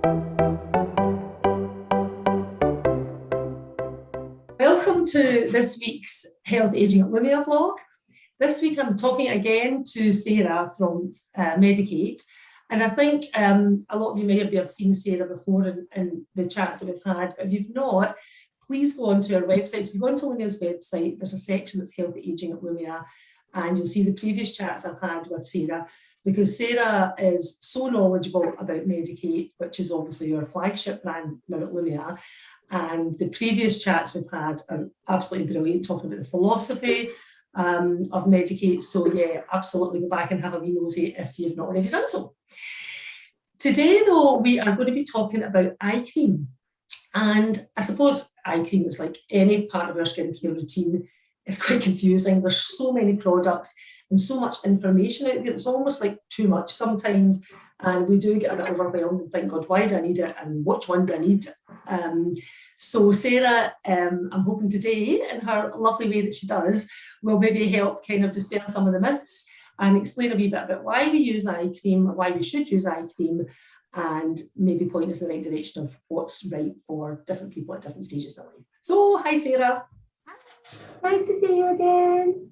Welcome to this week's Health Aging at Lumia vlog. This week I'm talking again to Sarah from Medik8, and I think a lot of you may have seen Sarah before in the chats that we've had, but if you've not, please go onto our website. So if you go onto Lumia's website, there's a section that's Health Aging at Lumia, and you'll see the previous chats I've had with Sarah, because Sarah is so knowledgeable about Medik8, which is obviously our flagship brand now at Lumia. And the previous chats we've had are absolutely brilliant, talking about the philosophy of Medik8. So yeah, absolutely go back and have a wee nosy if you've not already done so. Today though, we are going to be talking about eye cream. And I suppose eye cream is like any part of our skincare routine. It's quite confusing. There's so many products and so much information out there. It's almost like too much sometimes. And we do get a bit overwhelmed and think, God, why do I need it? And which one do I need? So Sarah, I'm hoping today, in her lovely way that she does, will maybe help kind of dispel some of the myths and explain a wee bit about why we use eye cream, why we should use eye cream, and maybe point us in the right direction of what's right for different people at different stages of life. So, hi Sarah. Nice to see you again.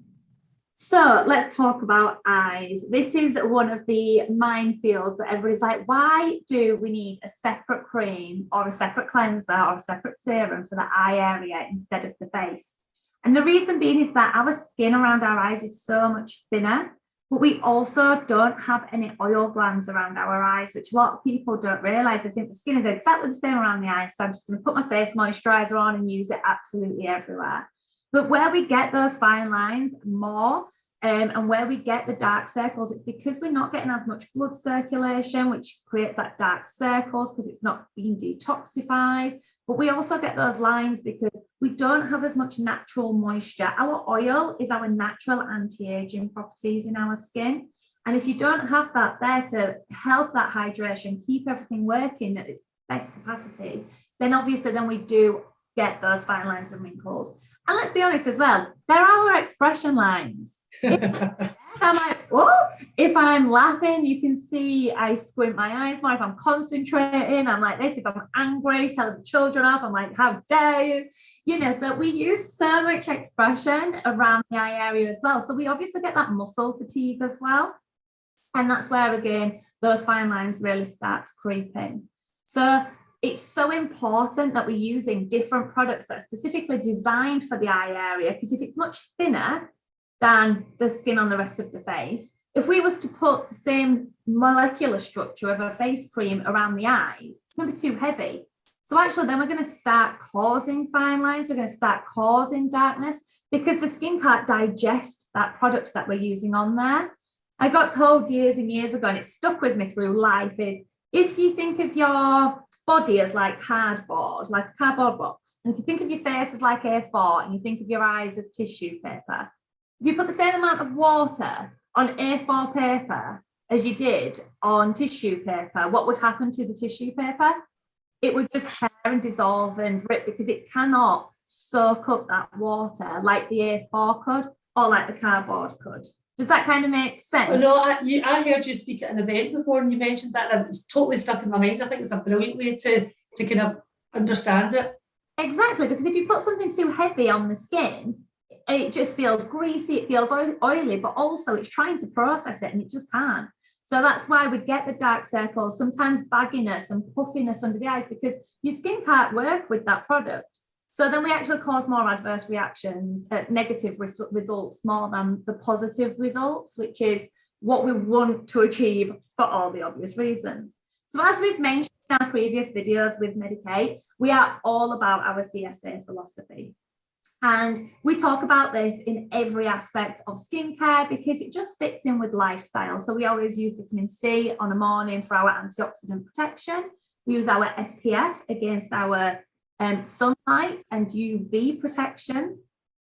So let's talk about eyes. This is one of the minefields that everybody's like, why do we need a separate cream or a separate cleanser or a separate serum for the eye area instead of the face? And the reason being is that our skin around our eyes is so much thinner, but we also don't have any oil glands around our eyes, which a lot of people don't realize. I think the skin is exactly the same around the eyes. So I'm just going to put my face moisturizer on and use it absolutely everywhere. But where we get those fine lines more and where we get the dark circles, it's because we're not getting as much blood circulation, which creates that dark circles because it's not being detoxified. But we also get those lines because we don't have as much natural moisture. Our oil is our natural anti-aging properties in our skin. And if you don't have that there to help that hydration, keep everything working at its best capacity, then obviously then we do get those fine lines and wrinkles. And let's be honest as well, there are our expression lines. I'm like, oh, if I'm laughing, you can see I squint my eyes more. If I'm concentrating, I'm like this. If I'm angry, telling the children off, I'm like, how dare you? You know, so we use so much expression around the eye area as well. So we obviously get that muscle fatigue as well. And that's where, again, those fine lines really start to creep in. So it's so important that we're using different products that are specifically designed for the eye area, because if it's much thinner than the skin on the rest of the face, if we was to put the same molecular structure of a face cream around the eyes, it's going to be too heavy. So actually then we're going to start causing fine lines, we're going to start causing darkness because the skin can't digest that product that we're using on there. I got told years and years ago, and it stuck with me through life, is if you think of your body as like cardboard, like a cardboard box, and if you think of your face as like A4 and you think of your eyes as tissue paper, if you put the same amount of water on A4 paper as you did on tissue paper, what would happen to the tissue paper? It would just tear and dissolve and rip because it cannot soak up that water like the A4 could or like the cardboard could. Does that kind of make sense? No, I heard you speak at an event before and you mentioned that, and it's totally stuck in my mind. I think it's a brilliant way to kind of understand it. Exactly, because if you put something too heavy on the skin, it just feels greasy, it feels oily, but also it's trying to process it and it just can't. So that's why we get the dark circles, sometimes bagginess and puffiness under the eyes, because your skin can't work with that product. So then we actually cause more adverse reactions, negative results more than the positive results, which is what we want to achieve for all the obvious reasons. So as we've mentioned in our previous videos with Medik8, we are all about our CSA philosophy. And we talk about this in every aspect of skincare because it just fits in with lifestyle. So we always use vitamin C on a morning for our antioxidant protection. We use our SPF against our sunlight and UV protection.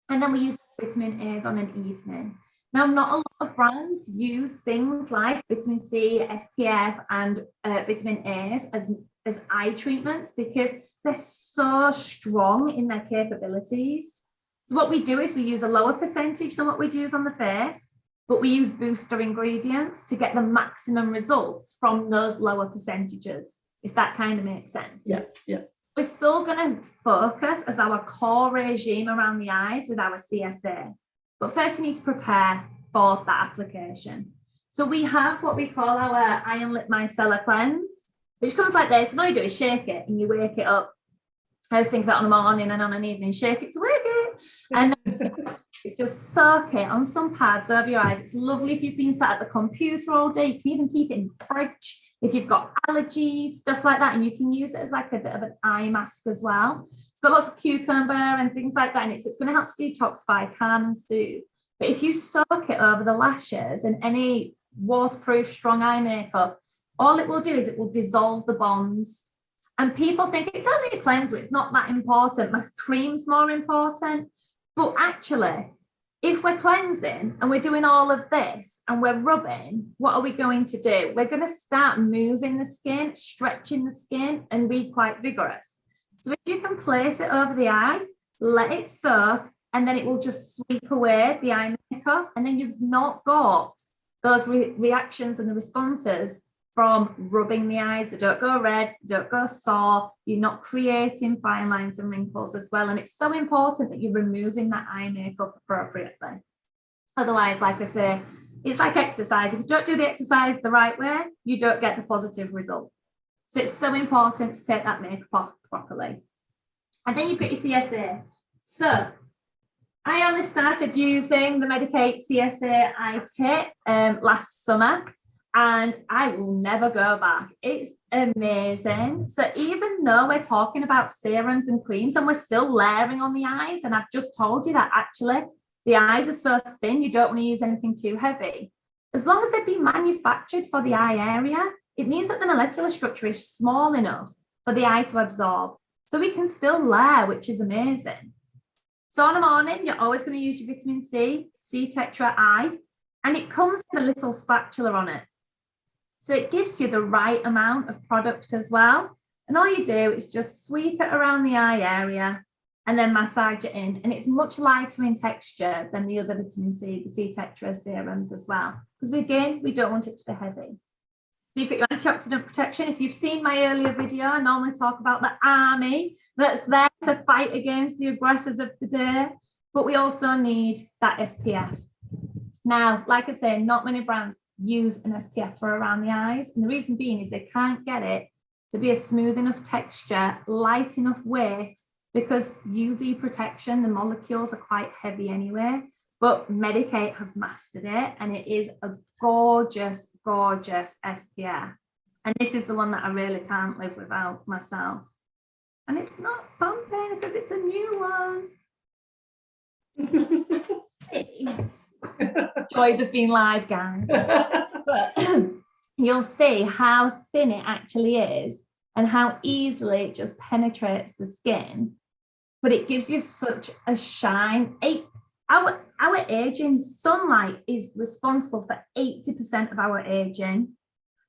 And then we use vitamin A's on an evening. Now, not a lot of brands use things like vitamin C, SPF, and vitamin A's as eye treatments because they're so strong in their capabilities. So what we do is we use a lower percentage than what we'd use on the face, but we use booster ingredients to get the maximum results from those lower percentages, if that kind of makes sense. Yeah, yeah. We're still going to focus as our core regime around the eyes with our CSA. But first, you need to prepare for that application. So we have what we call our Iron Lip Micellar Cleanse, which comes like this. And all you do is shake it and you wake it up. I was thinking of it on a morning and on an evening, shake it to wake it. And then just soak it on some pads over your eyes. It's lovely if you've been sat at the computer all day. You can even keep it in the fridge if you've got allergies, stuff like that. And you can use it as like a bit of an eye mask as well. It's got lots of cucumber and things like that in it. So it's going to help to detoxify, calm and soothe. But if you soak it over the lashes and any waterproof strong eye makeup, all it will do is it will dissolve the bonds. And people think it's only a cleanser, it's not that important. My cream's more important. But actually, if we're cleansing and we're doing all of this and we're rubbing, what are we going to do? We're going to start moving the skin, stretching the skin, and be quite vigorous. So if you can place it over the eye, let it soak, and then it will just sweep away the eye makeup. And then you've not got those reactions and the responses from rubbing the eyes that don't go red, don't go sore. You're not creating fine lines and wrinkles as well. And it's so important that you're removing that eye makeup appropriately. Otherwise, like I say, it's like exercise. If you don't do the exercise the right way, you don't get the positive result. So it's so important to take that makeup off properly. And then you've got your CSA. So I only started using the Medik8 CSA eye kit last summer. And I will never go back. It's amazing. So even though we're talking about serums and creams and we're still layering on the eyes, and I've just told you that actually the eyes are so thin, you don't want to use anything too heavy. As long as they've been manufactured for the eye area, it means that the molecular structure is small enough for the eye to absorb. So we can still layer, which is amazing. So in the morning, you're always going to use your vitamin C Tetra eye, and it comes with a little spatula on it. So it gives you the right amount of product as well. And all you do is just sweep it around the eye area and then massage it in. And it's much lighter in texture than the other vitamin C, the C Tetra serums as well. Because again, we don't want it to be heavy. So you've got your antioxidant protection. If you've seen my earlier video, I normally talk about the army that's there to fight against the aggressors of the day. But we also need that SPF. Now, like I say, not many brands use an SPF for around the eyes. And the reason being is they can't get it to be a smooth enough texture, light enough weight, because UV protection, the molecules are quite heavy anyway. But Medik8 have mastered it, and it is a gorgeous, gorgeous SPF. And this is the one that I really can't live without myself. And it's not pumping because it's a new one. Joys of being live, guys. But you'll see how thin it actually is and how easily it just penetrates the skin, but it gives you such a shine. Our aging, sunlight is responsible for 80% of our aging,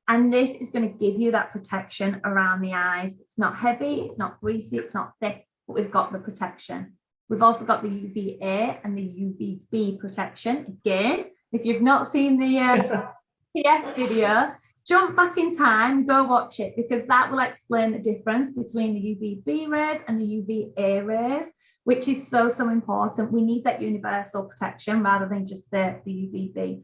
and this is going to give you that protection around the eyes. It's not heavy, it's not greasy, it's not thick, but we've got the protection. We've also got the UVA and the UVB protection. Again, if you've not seen the PF video, jump back in time, go watch it, because that will explain the difference between the UVB rays and the UVA rays, which is so, so important. We need that universal protection rather than just the UVB.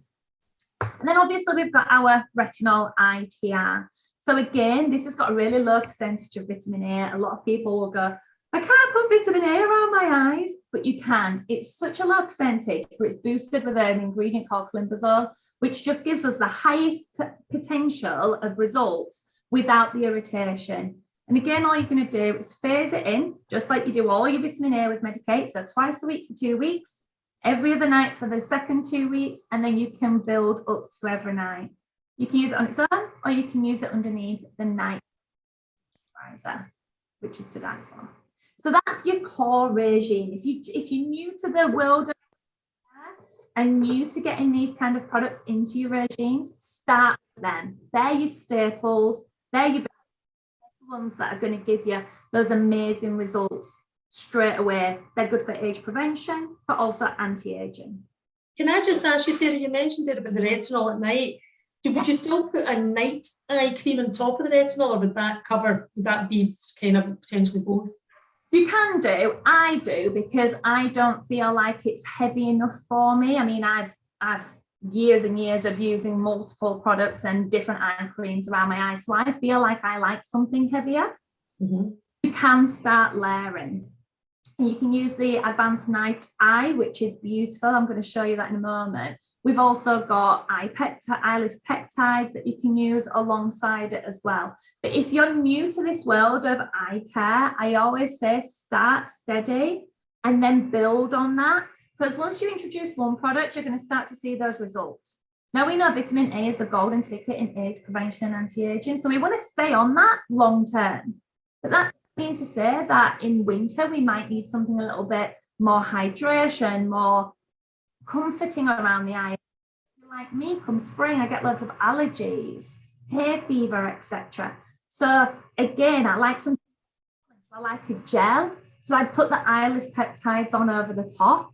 And then obviously we've got our Retinol Itr. So again, this has got a really low percentage of vitamin A. A lot of people will go, I can't put vitamin A around my eyes, but you can. It's such a low percentage, but it's boosted with an ingredient called clombazole, which just gives us the highest potential of results without the irritation. And again, all you're going to do is phase it in, just like you do all your vitamin A with Medik8. So twice a week for 2 weeks, every other night for the second 2 weeks, and then you can build up to every night. You can use it on its own, or you can use it underneath the night moisturizer, which is to die for. So that's your core regime. If you're new to the world of and new to getting these kind of products into your regimes, start with them. They're your staples. They're your ones that are going to give you those amazing results straight away. They're good for age prevention, but also anti-aging. Can I just ask you, Sarah, you mentioned there about the retinol at night. Would you still put a night eye cream on top of the retinol, or would that be kind of potentially both? You can do. I do, because I don't feel like it's heavy enough for me. I mean, I've years and years of using multiple products and different eye creams around my eyes, so I feel like I like something heavier. You can start layering. You can use the Advanced Night Eye, which is beautiful. I'm going to show you that in a moment. We've also got Lift Peptides that you can use alongside it as well. But if you're new to this world of eye care, I always say start steady and then build on that. Because once you introduce one product, you're going to start to see those results. Now, we know vitamin A is a golden ticket in age prevention and anti-aging, so we want to stay on that long term. But that means to say that in winter, we might need something a little bit more hydration, more comforting around the eye. Like me, come spring, I get loads of allergies, hay fever, etc. So again, I like a gel. So I'd put the Lift Peptides on over the top.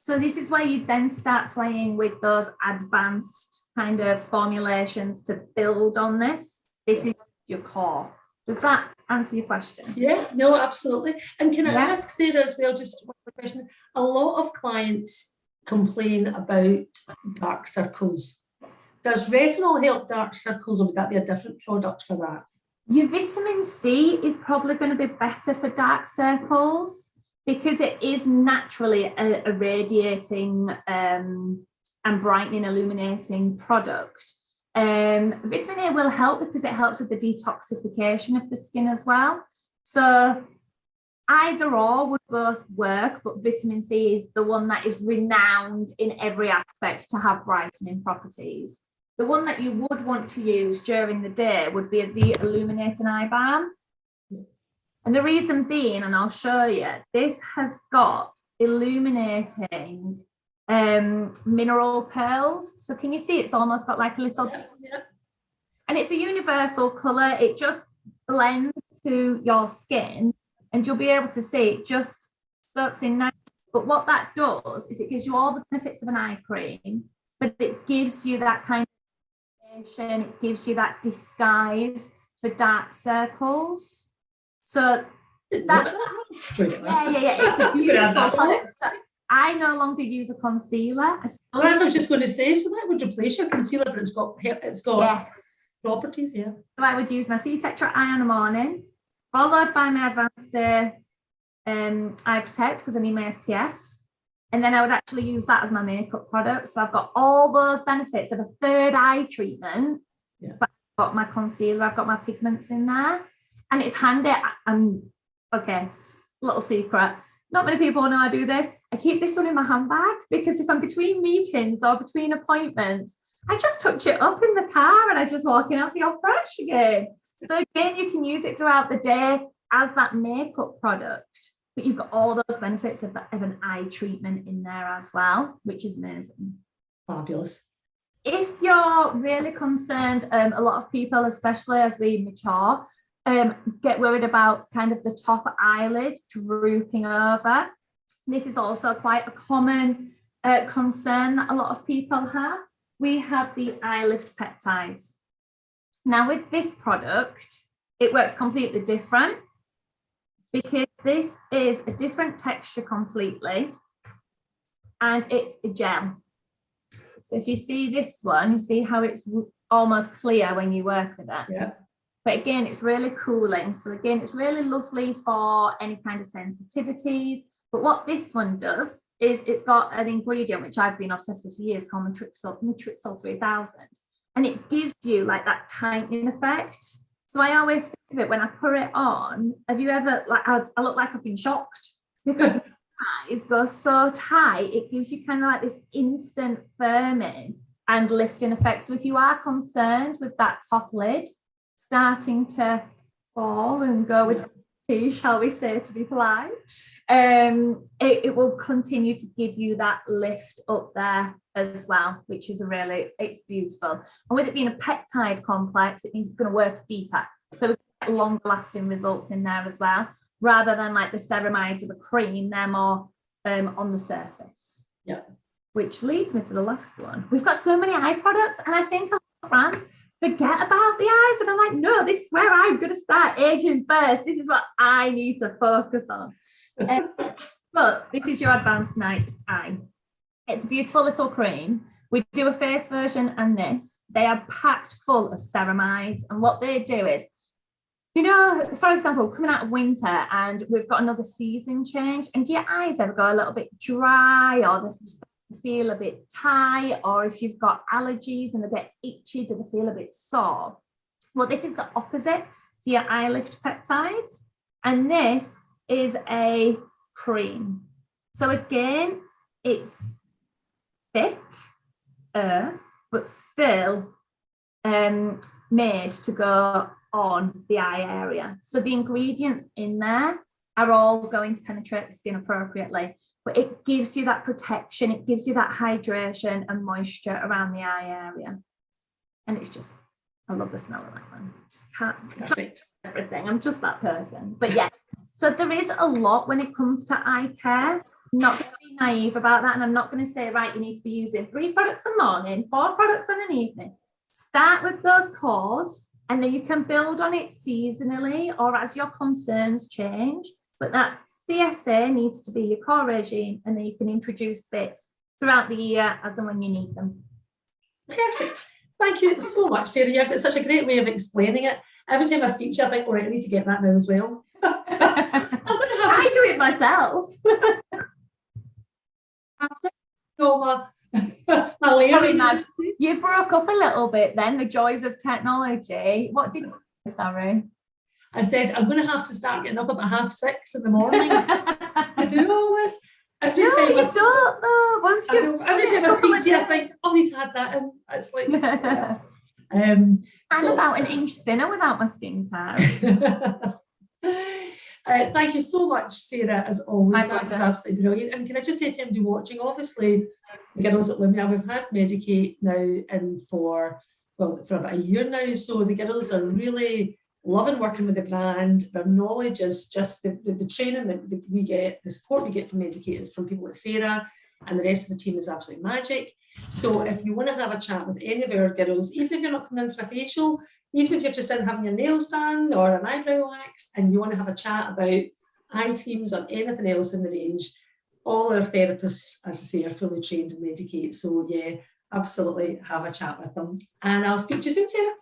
So this is where you then start playing with those advanced kind of formulations to build on this. This is your core. Does that answer your question? Yeah, no, absolutely. And can I ask Sarah as well, just one question? A lot of clients complain about dark circles. Does retinol help dark circles, or would that be a different product for that? Your vitamin C is probably going to be better for dark circles because it is naturally a radiating and brightening, illuminating product. Vitamin A will help because it helps with the detoxification of the skin as well. So either or would both work, but vitamin C is the one that is renowned in every aspect to have brightening properties. The one that you would want to use during the day would be the Illuminating Eye Balm. And the reason being, and I'll show you, this has got illuminating mineral pearls. So can you see it's almost got like a little, and it's a universal color. It just blends to your skin and you'll be able to see it just soaks in nice. But what that does is it gives you all the benefits of an eye cream, but it gives you that kind of, it gives you that disguise for dark circles. So that's it's a beautiful product. I no longer use a concealer. That's what I was just going to say. So that would replace your concealer, but it's got properties. Yeah. So I would use my C-Tetra eye in the morning, followed by my Advanced Eye Protect because I need my SPF, and then I would actually use that as my makeup product. So I've got all those benefits of a third eye treatment. Yeah. But I've got my concealer, I've got my pigments in there, and it's handy. Okay, little secret. Not many people know I do this. I keep this one in my handbag because if I'm between meetings or between appointments, I just touch it up in the car and I just walk in and feel fresh again. So again, you can use it throughout the day as that makeup product, but you've got all those benefits of an eye treatment in there as well, which is amazing. Fabulous. If you're really concerned, a lot of people, especially as we mature, get worried about kind of the top eyelid drooping over. This is also quite a common concern that a lot of people have. We have the Lift Peptides. Now with this product, it works completely different because this is a different texture completely and it's a gel. So if you see this one, you see how it's almost clear when you work with it. Yeah. But again, it's really cooling. So again, it's really lovely for any kind of sensitivities. But what this one does is it's got an ingredient which I've been obsessed with for years called Metrixyl 3000. And it gives you like that tightening effect. So I always think of it when I put it on. Have you ever, like, I look like I've been shocked because my eyes go so tight. It gives you kind of like this instant firming and lifting effect. So if you are concerned with that top lid starting to fall and go with tea, shall we say, to be polite, it will continue to give you that lift up there as well, which is it's beautiful. And with it being a peptide complex, it means it's going to work deeper. So we get longer lasting results in there as well, rather than like the ceramides of a cream, they're more on the surface. Yeah. Which leads me to the last one. We've got so many eye products, and I think a lot brands forget about the eyes. And I'm like, no, this is where I'm going to start aging first. This is what I need to focus on. But this is your advanced night eye. It's a beautiful little cream. We do a face version and this. They are packed full of ceramides. And what they do is, you know, for example, coming out of winter and we've got another season change, and do your eyes ever go a little bit dry, or they feel a bit tight, or if you've got allergies and they get itchy, do they feel a bit sore? Well, this is the opposite to your eye Lift Peptides, and this is a cream. So again, it's thick, but still made to go on the eye area. So the ingredients in there are all going to penetrate the skin appropriately, but it gives you that protection, it gives you that hydration and moisture around the eye area. And it's just, I love the smell of that one. Just can't, perfect. Everything. I'm just that person. But yeah, so there is a lot when it comes to eye care. I'm not going to be naive about that, and I'm not going to say, right, you need to be using 3 products a morning, 4 products in an evening. Start with those cores, and then you can build on it seasonally or as your concerns change. But that CSA needs to be your core regime, and then you can introduce bits throughout the year as and when you need them. Perfect. Thank you so much, Sarah. You've got such a great way of explaining it. Every time I speak to you, I think, all right, I need to get that now as well. I do it myself. Sorry, Max, you broke up a little bit then, the joys of technology. What did you say, sorry? I said, I'm going to have to start getting up about 6:30 in the morning to do all this. Every time you don't though. Once you every time I speak to you, I think, oh, I need to add that in. It's like, yeah. I'm about an inch thinner without my skincare. Thank you so much, Sarah, as always. My that was pleasure. absolutely brilliant. And can I just say to anybody watching, obviously, the girls at Lumia, we've had Medik8 now in for about a year now. So the girls are really loving working with the brand. Their knowledge is just the training that we get, the support we get from Medik8 is from people like Sarah, and the rest of the team is absolutely magic. So if you want to have a chat with any of our girls, even if you're not coming in for a facial, even if you're just in having your nails done or an eyebrow wax, and you want to have a chat about eye creams or anything else in the range, all our therapists, as I say, are fully trained in Medik8. So yeah, absolutely have a chat with them. And I'll speak to you soon, Sarah.